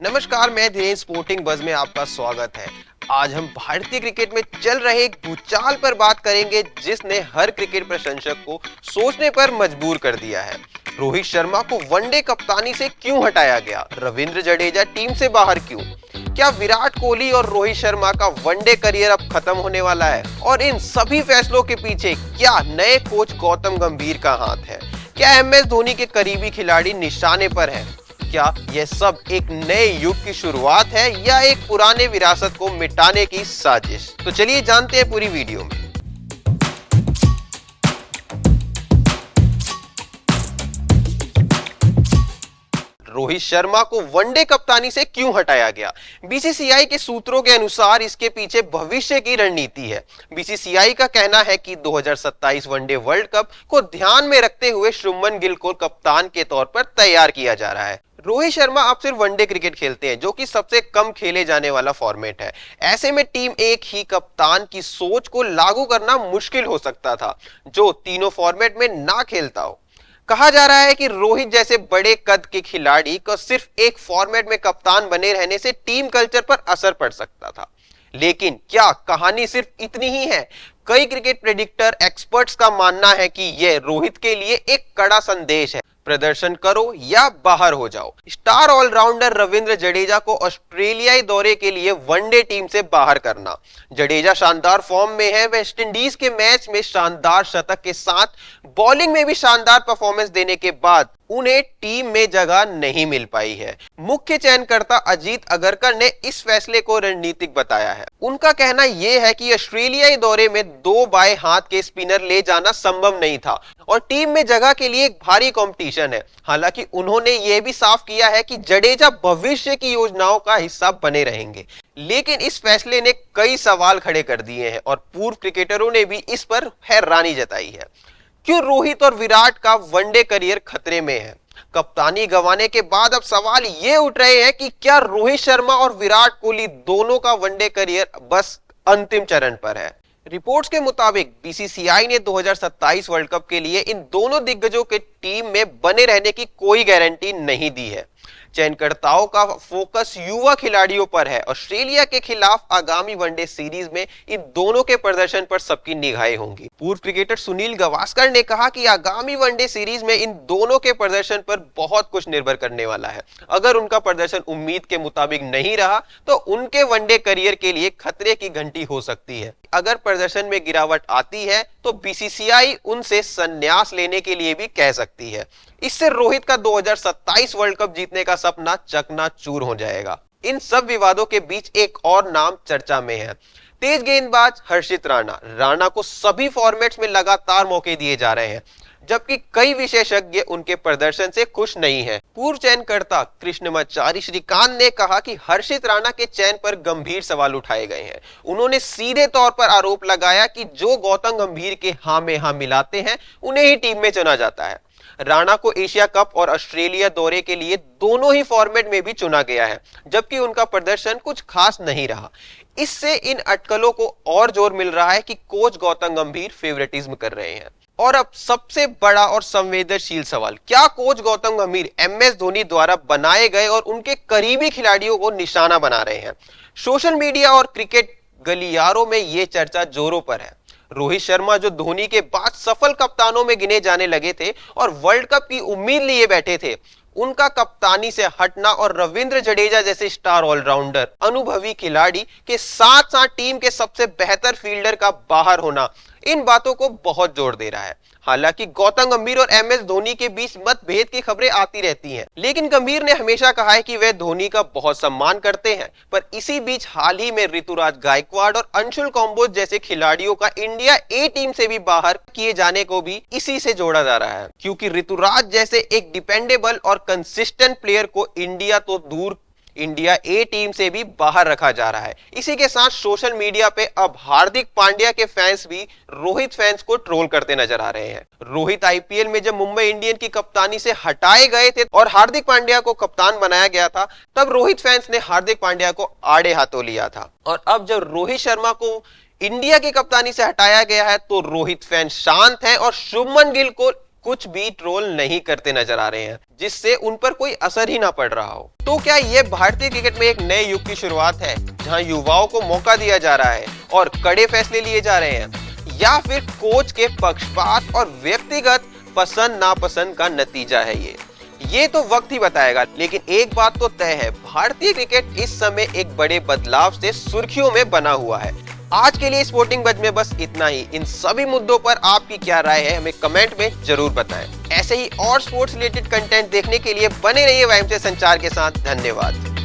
नमस्कार, मैं Dhirendra sporting buzz में आपका स्वागत है। आज हम भारतीय क्रिकेट में चल रहे एक भूचाल पर बात करेंगे जिसने हर क्रिकेट प्रशंसक को सोचने पर मजबूर कर दिया है। रोहित शर्मा को वनडे कप्तानी से क्यों हटाया गया? रविंद्र जडेजा टीम से बाहर क्यों? क्या विराट कोहली और रोहित शर्मा का वनडे करियर अब खत्म होने वाला है? और इन सभी फैसलों के पीछे क्या नए कोच गौतम गंभीर का हाथ है? क्या एमएस धोनी के करीबी खिलाड़ी निशाने पर हैं? क्या यह सब एक नए युग की शुरुआत है या एक पुराने विरासत को मिटाने की साजिश? तो चलिए जानते हैं पूरी वीडियो में। रोहित शर्मा को वनडे कप्तानी से क्यों हटाया गया? बीसीसीआई के सूत्रों के अनुसार इसके पीछे भविष्य की रणनीति है। बीसीसीआई का कहना है कि 2027 वनडे वर्ल्ड कप को ध्यान में रखते हुए शुभमन गिल को कप्तान के तौर पर तैयार किया जा रहा है। रोहित शर्मा अब सिर्फ वनडे क्रिकेट खेलते हैं, जो कि सबसे कम खेले जाने वाला फॉर्मेट है। ऐसे में टीम एक ही कप्तान की सोच को लागू करना मुश्किल हो सकता था, जो तीनों फॉर्मेट में ना खेलता हो। कहा जा रहा है कि रोहित जैसे बड़े कद के खिलाड़ी को सिर्फ एक फॉर्मेट में कप्तान बने रहने से टीम कल्चर पर असर पड़ सकता था। लेकिन क्या कहानी सिर्फ इतनी ही है? कई क्रिकेट प्रेडिक्टर एक्सपर्ट्स का मानना है कि यह रोहित के लिए एक कड़ा संदेश है, प्रदर्शन करो या बाहर हो जाओ। स्टार ऑलराउंडर रविंद्र जडेजा को ऑस्ट्रेलियाई दौरे के लिए वनडे टीम से बाहर करना। जडेजा शानदार फॉर्म में है। वेस्ट इंडीज के मैच में शानदार शतक के साथ बॉलिंग में भी शानदार परफॉर्मेंस देने के बाद उन्हें टीम में जगह नहीं मिल पाई है। मुख्य चयनकर्ता अजीत अगरकर ने इस फैसले को रणनीतिक बताया है। उनका कहना यह है कि ऑस्ट्रेलियाई दौरे में दो बाएं हाथ के स्पिनर ले जाना संभव नहीं था और टीम में जगह के लिए एक भारी कंपटीशन है। हालांकि उन्होंने यह भी साफ किया है कि जडेजा भविष्य की योजनाओं का हिस्सा बने रहेंगे। लेकिन इस फैसले ने कई सवाल खड़े कर दिए हैं और पूर्व क्रिकेटरों ने भी इस पर हैरानी जताई है। क्यों रोहित और विराट का वनडे करियर खतरे में है? कप्तानी गंवाने के बाद अब सवाल ये उठ रहे हैं कि क्या रोहित शर्मा और विराट कोहली दोनों का वनडे करियर बस अंतिम चरण पर है? रिपोर्ट्स के मुताबिक बीसीसीआई ने 2027 वर्ल्ड कप के लिए इन दोनों दिग्गजों के टीम में बने रहने की कोई गारंटी नहीं दी है। चयनकर्ताओं का फोकस युवा खिलाड़ियों पर है। ऑस्ट्रेलिया के खिलाफ आगामी वनडे सीरीज में इन दोनों के प्रदर्शन पर सबकी निगाहें होंगी। पूर्व क्रिकेटर सुनील गावस्कर ने कहा कि आगामी वनडे सीरीज में इन दोनों के प्रदर्शन पर बहुत कुछ निर्भर करने वाला है। अगर उनका प्रदर्शन उम्मीद के मुताबिक नहीं रहा तो उनके वनडे करियर के लिए खतरे की घंटी हो सकती है। अगर प्रदर्शन में गिरावट आती है तो बीसीसीआई उनसे संन्यास लेने के लिए भी कह सकती है। इससे रोहित का 2027 वर्ल्ड कप जीतने का सपना चकनाचूर हो जाएगा। इन सब विवादों के बीच एक और नाम चर्चा में है। तेज गेंदबाज हर्षित राणा। राणा को सभी फॉर्मेट्स में लगातार मौके दिए जा रहे हैं, जबकि कई विशेषज्ञ उनके प्रदर्शन से खुश नहीं हैं। पूर्व चयनकर्ता कृष्णमाचारी श्रीकांत ने कहा कि हर्षित राणा के चयन पर गंभीर सवाल उठाए गए हैं। उन्होंने सीधे तौर पर आरोप लगाया कि जो गौतम गंभीर के हां में हां मिलाते हैं उन्हें ही टीम में चुना जाता है। राणा को एशिया कप और ऑस्ट्रेलिया दौरे के लिए दोनों ही फॉर्मेट में भी चुना गया है, जबकि उनका प्रदर्शन कुछ खास नहीं रहा। इससे इन अटकलों को और जोर मिल रहा है कि कोच गौतम गंभीर फेवरेटिज्म कर रहे हैं। और अब सबसे बड़ा और संवेदनशील सवाल, क्या कोच गौतम गंभीर एमएस धोनी द्वारा बनाए गए और उनके करीबी खिलाड़ियों को निशाना बना रहे हैं? सोशल मीडिया और क्रिकेट गलियारों में यह चर्चा जोरों पर है। रोहित शर्मा, जो धोनी के बाद सफल कप्तानों में गिने जाने लगे थे और वर्ल्ड कप की उम्मीद लिए बैठे थे, उनका कप्तानी से हटना और रविंद्र जडेजा जैसे स्टार ऑलराउंडर अनुभवी खिलाड़ी के साथ साथ टीम के सबसे बेहतर फील्डर का बाहर होना इन बातों को बहुत जोर दे रहा है। हालांकि गौतम गंभीर और एमएस धोनी के बीच मतभेद की खबरें आती रहती हैं, लेकिन गंभीर ने हमेशा कहा है कि वे धोनी का बहुत सम्मान करते हैं। पर इसी बीच हाल ही में ऋतुराज गायकवाड़ और अंशुल कंबोज जैसे खिलाड़ियों का इंडिया ए टीम से भी बाहर किए जाने को भी इसी से जोड़ा जा रहा है, क्योंकि ऋतुराज जैसे एक डिपेंडेबल और कंसिस्टेंट प्लेयर को इंडिया तो दूर इंडिया ए टीम से भी बाहर रखा जा रहा है। इसी के साथ सोशल मीडिया पे अब हार्दिक पांड्या के फैंस भी रोहित फैंस को ट्रोल करते नजर आ रहे हैं। रोहित आईपीएल में जब मुंबई इंडियन की कप्तानी से हटाए गए थे और हार्दिक पांड्या को कप्तान बनाया गया था, तब रोहित फैंस ने हार्दिक पांड्या को आड़े हाथों लिया था। और अब जब रोहित शर्मा को इंडिया की कप्तानी से हटाया गया है तो रोहित फैंस शांत हैं और शुभमन गिल को कुछ भी ट्रोल नहीं करते नजर आ रहे हैं, जिससे उन पर कोई असर ही ना पड़ रहा हो। तो क्या ये भारतीय क्रिकेट में एक नए युग की शुरुआत है, जहां युवाओं को मौका दिया जा रहा है और कड़े फैसले लिए जा रहे हैं, या फिर कोच के पक्षपात और व्यक्तिगत पसंद नापसंद का नतीजा है ये तो वक्त ही बताएगा। लेकिन एक बात तो तय है, भारतीय क्रिकेट इस समय एक बड़े बदलाव से सुर्खियों में बना हुआ है। आज के लिए स्पोर्टिंग बज में बस इतना ही। इन सभी मुद्दों पर आपकी क्या राय है, हमें कमेंट में जरूर बताएं। ऐसे ही और स्पोर्ट्स रिलेटेड कंटेंट देखने के लिए बने रहिए वाइम से संचार के साथ। धन्यवाद।